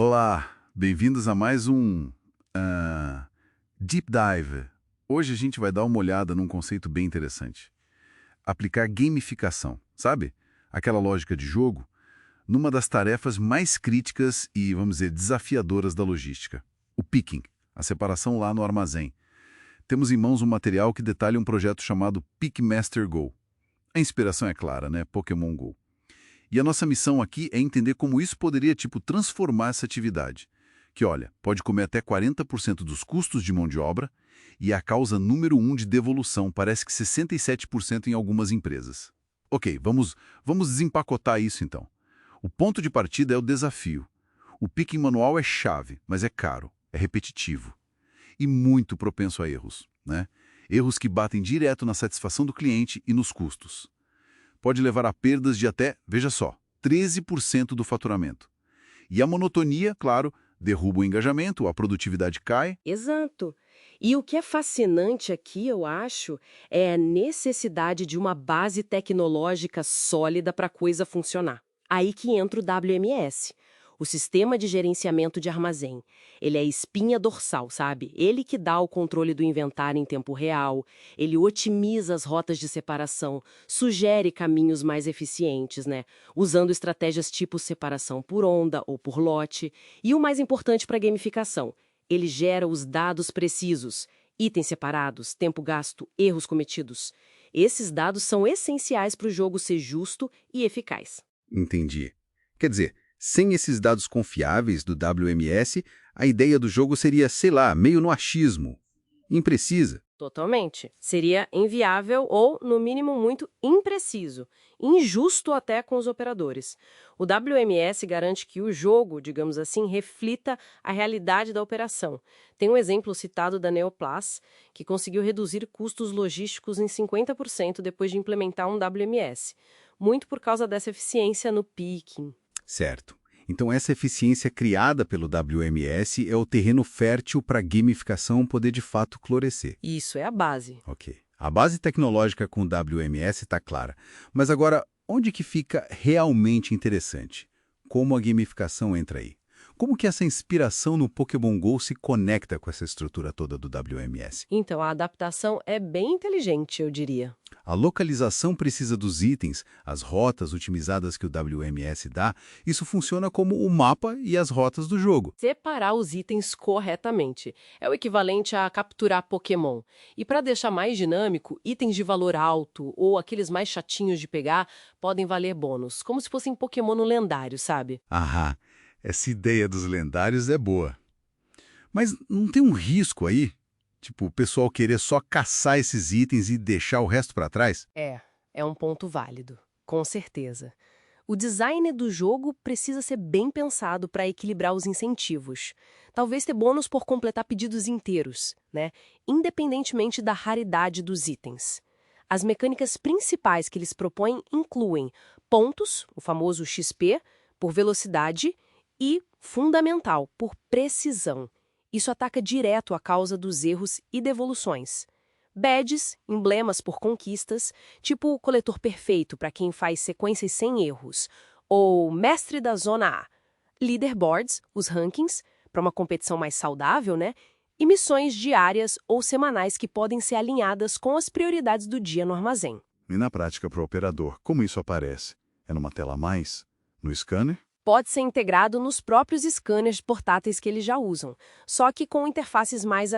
Olá, bem-vindos a mais um Deep Dive. Hoje a gente vai dar uma olhada num conceito bem interessante. Aplicar gamificação, sabe? Aquela lógica de jogo, numa das tarefas mais críticas e, vamos dizer, desafiadoras da logística. O picking, a separação lá no armazém. Temos em mãos um material que detalha um projeto chamado Pickmaster Go. A inspiração é clara, né? Pokémon Go. E a nossa missão aqui é entender como isso poderia, transformar essa atividade. Que, olha, pode comer até 40% dos custos de mão de obra e é a causa número 1 de devolução, parece que 67% em algumas empresas. Ok, vamos desempacotar isso então. O ponto de partida é o desafio. O picking manual é chave, mas é caro, é repetitivo e muito propenso a erros, né? Erros que batem direto na satisfação do cliente e nos custos. Pode levar a perdas de até, veja só, 13% do faturamento. E a monotonia, claro, derruba o engajamento, a produtividade cai. Exato. E o que é fascinante aqui, eu acho, é a necessidade de uma base tecnológica sólida para a coisa funcionar. Aí que entra o WMS, o Sistema de Gerenciamento de Armazém. Ele é a espinha dorsal, sabe? Ele que dá o controle do inventário em tempo real, ele otimiza as rotas de separação, sugere caminhos mais eficientes, né? Usando estratégias tipo separação por onda ou por lote. E o mais importante para a gamificação, ele gera os dados precisos, itens separados, tempo gasto, erros cometidos. Esses dados são essenciais para o jogo ser justo e eficaz. Entendi. Quer dizer, sem esses dados confiáveis do WMS, a ideia do jogo seria, sei lá, meio no achismo. Imprecisa. Totalmente. Seria inviável ou, no mínimo, muito impreciso. Injusto até com os operadores. O WMS garante que o jogo, digamos assim, reflita a realidade da operação. Tem um exemplo citado da Neoplas, que conseguiu reduzir custos logísticos em 50% depois de implementar um WMS. Muito por causa dessa eficiência no picking. Certo. Então essa eficiência criada pelo WMS é o terreno fértil para a gamificação poder de fato florescer. Isso é a base. Ok. A base tecnológica com o WMS está clara. Mas agora, onde que fica realmente interessante? Como a gamificação entra aí? Como que essa inspiração no Pokémon GO se conecta com essa estrutura toda do WMS? Então, a adaptação é bem inteligente, eu diria. A localização precisa dos itens, as rotas otimizadas que o WMS dá, isso funciona como o mapa e as rotas do jogo. Separar os itens corretamente. É o equivalente a capturar Pokémon. E para deixar mais dinâmico, itens de valor alto ou aqueles mais chatinhos de pegar podem valer bônus, como se fossem Pokémon no lendário, sabe? Aham, essa ideia dos lendários é boa. Mas não tem um risco aí? Tipo, o pessoal querer só caçar esses itens e deixar o resto para trás? É um ponto válido, com certeza. O design do jogo precisa ser bem pensado para equilibrar os incentivos. Talvez ter bônus por completar pedidos inteiros, né? Independentemente da raridade dos itens. As mecânicas principais que eles propõem incluem pontos, o famoso XP, por velocidade e, fundamental, por precisão. Isso ataca direto a causa dos erros e devoluções. Badges, emblemas por conquistas, tipo o coletor perfeito para quem faz sequências sem erros, ou mestre da zona A. Leaderboards, os rankings, para uma competição mais saudável, né? E missões diárias ou semanais que podem ser alinhadas com as prioridades do dia no armazém. E na prática para o operador, como isso aparece? É numa tela a mais? No scanner? Pode ser integrado nos próprios scanners portáteis que eles já usam, só que com interfaces mais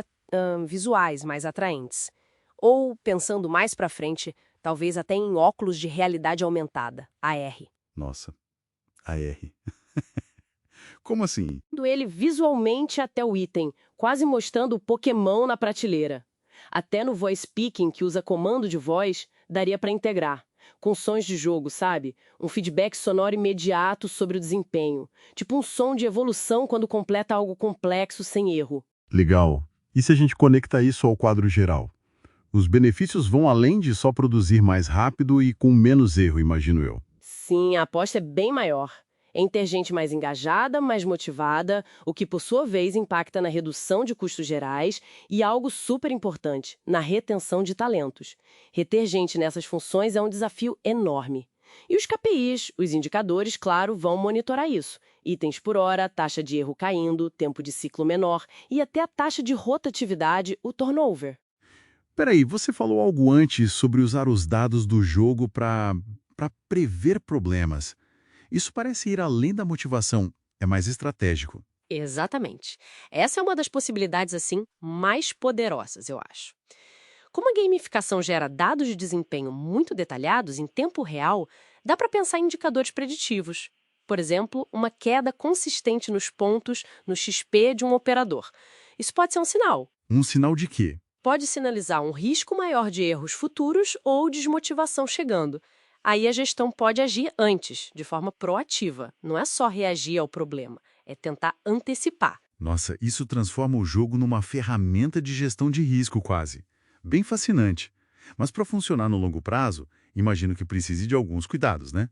visuais, mais atraentes. Ou, pensando mais para frente, talvez até em óculos de realidade aumentada, AR. Nossa, AR. Como assim? Indo ele visualmente até o item, quase mostrando o Pokémon na prateleira. Até no voice speaking, que usa comando de voz, daria para integrar. Com sons de jogo, sabe? Um feedback sonoro imediato sobre o desempenho. Tipo um som de evolução quando completa algo complexo sem erro. Legal. E se a gente conecta isso ao quadro geral? Os benefícios vão além de só produzir mais rápido e com menos erro, imagino eu. Sim, a aposta é bem maior. Em ter gente mais engajada, mais motivada, o que por sua vez impacta na redução de custos gerais e algo super importante, na retenção de talentos. Reter gente nessas funções é um desafio enorme. E os KPIs, os indicadores, claro, vão monitorar isso. Itens por hora, taxa de erro caindo, tempo de ciclo menor e até a taxa de rotatividade, o turnover. Peraí, você falou algo antes sobre usar os dados do jogo para prever problemas. Isso parece ir além da motivação, é mais estratégico. Exatamente. Essa é uma das possibilidades, assim, mais poderosas, eu acho. Como a gamificação gera dados de desempenho muito detalhados em tempo real, dá para pensar em indicadores preditivos. Por exemplo, uma queda consistente nos pontos no XP de um operador. Isso pode ser um sinal. Um sinal de quê? Pode sinalizar um risco maior de erros futuros ou desmotivação chegando. Aí a gestão pode agir antes, de forma proativa. Não é só reagir ao problema, é tentar antecipar. Nossa, isso transforma o jogo numa ferramenta de gestão de risco quase. Bem fascinante. Mas para funcionar no longo prazo, imagino que precise de alguns cuidados, né?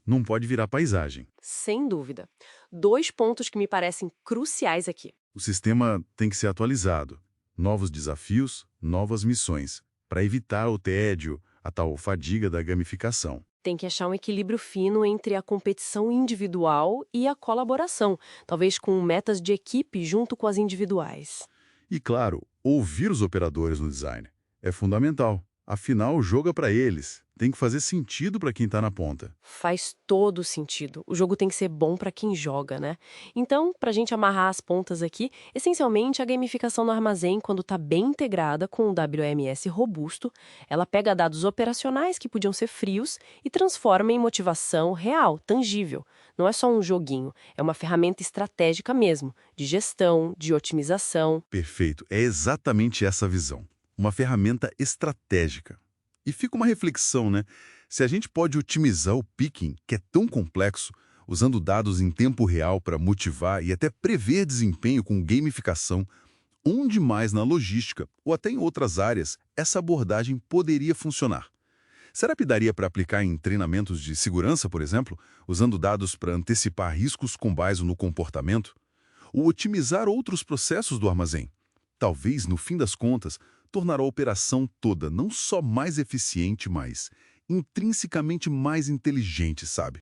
Não pode virar paisagem. Sem dúvida. 2 pontos que me parecem cruciais aqui. O sistema tem que ser atualizado. Novos desafios, novas missões, para evitar o tédio, a tal fadiga da gamificação. Tem que achar um equilíbrio fino entre a competição individual e a colaboração, talvez com metas de equipe junto com as individuais. E claro, ouvir os operadores no design é fundamental. Afinal, o jogo é para eles. Tem que fazer sentido para quem está na ponta. Faz todo sentido. O jogo tem que ser bom para quem joga, né? Então, para a gente amarrar as pontas aqui, essencialmente a gamificação no armazém, quando está bem integrada com o WMS robusto, ela pega dados operacionais que podiam ser frios e transforma em motivação real, tangível. Não é só um joguinho, é uma ferramenta estratégica mesmo, de gestão, de otimização. Perfeito, é exatamente essa visão. Uma ferramenta estratégica. E fica uma reflexão, né? Se a gente pode otimizar o picking, que é tão complexo, usando dados em tempo real para motivar e até prever desempenho com gamificação, onde mais na logística ou até em outras áreas essa abordagem poderia funcionar? Será que daria para aplicar em treinamentos de segurança, por exemplo, usando dados para antecipar riscos com base no comportamento? Ou otimizar outros processos do armazém? Talvez, no fim das contas, tornar a operação toda não só mais eficiente, mas intrinsecamente mais inteligente, sabe?